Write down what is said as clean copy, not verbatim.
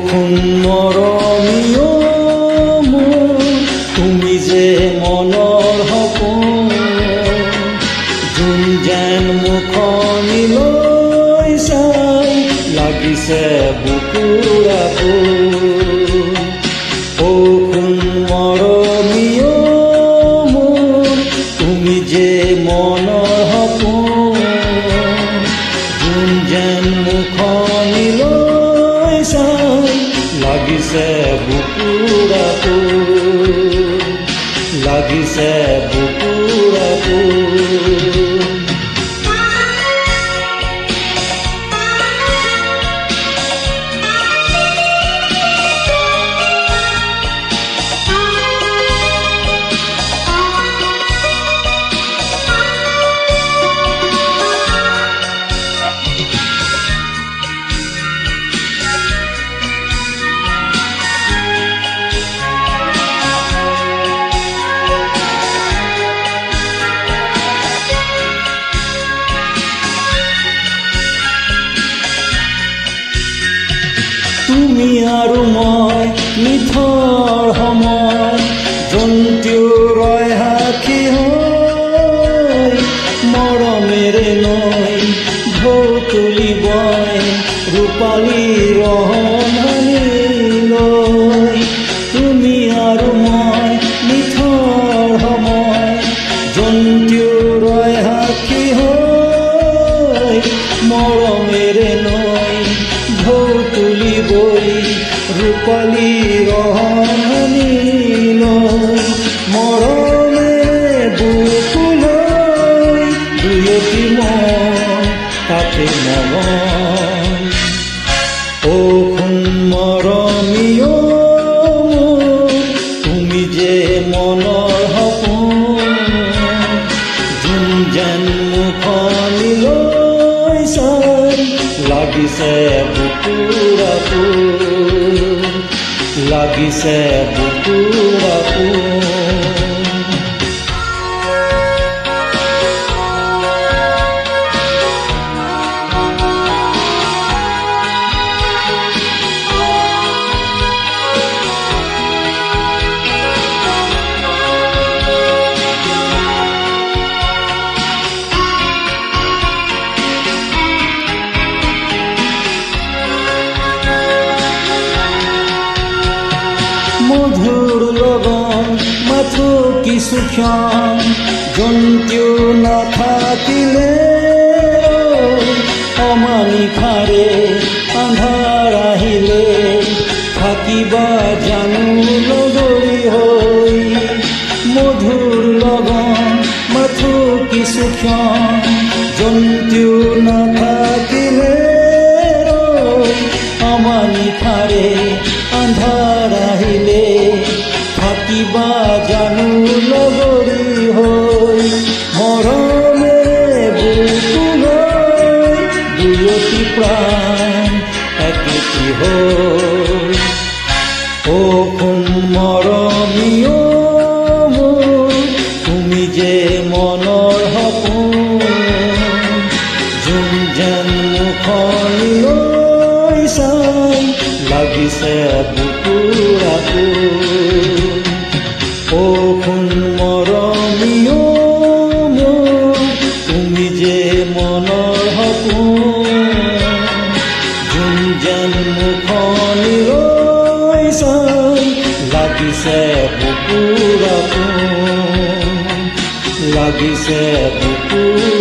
সোণ মৰমীয় মোৰ, তুমি যে মনৰ সপোন, যোন যেন মুখনিলৈ চাই লাগিছে বুকুৰ আপোন। অ সোণ মৰমীয় মোৰ, তুমি যে মনৰ সপোন, যোন যেন মুখনিলৈ চাই লাগিছে বুকুৰ আপোন, লাগিছে বুকুৰ আপোন। তুমি আৰু মই নিথৰ সময়, জন্তুৰয় সাক্ষী হৈ, মৰমেৰে নৈ ঢৌ তুলিবই ৰূপালী ৰহণীলৈ। তুমি আৰু মই নিথৰ সময়, জন্তুৰয় সাক্ষী হৈ, মৰমেৰে নৈ ঢৌ তুলিবই ৰূপালী ৰহণীলৈ। মৰমেৰে বুকুলৈ দুয়টি মন তাতে মগন। অ সোণ মৰমীয় মোৰ, তুমি যে মনৰ সপোন, যোন যেন মুখনিলৈ চাই লাগিছে বুকুৰ আপোন, লাগিছে বুকুৰ আপোন। মধুৰ লগন মাথো কিছু ক্ষণ, জন্তু নাথাকিলে অমানিশাৰে আন্ধাৰ আহিলে, থাকিবা জানো লগৰী হৈ। মধুৰ লগন মাথো কিছু ক্ষণ, জন্তু নাথাকিলে অমানিশাৰে আন্ধাৰ আহিলে, থাকিবা জানো লগৰী হৈ। মৰমেৰে বুকুলৈ দুয়টি প্ৰাণ একেটি হৈ। অ সোণ মৰমীয় মোৰ, তুমি যে মনৰ সপোন, যোন যেন মুখনিলৈ চাই লাগিছে বুকুৰ আপোন। অ সোণ মৰমীয় মোৰ, তুমি যে মনৰ সপোন, যোন যেন মুখনিলৈ চাই লাগিছে বুকুৰ আপোন, লাগিছে বুকুৰ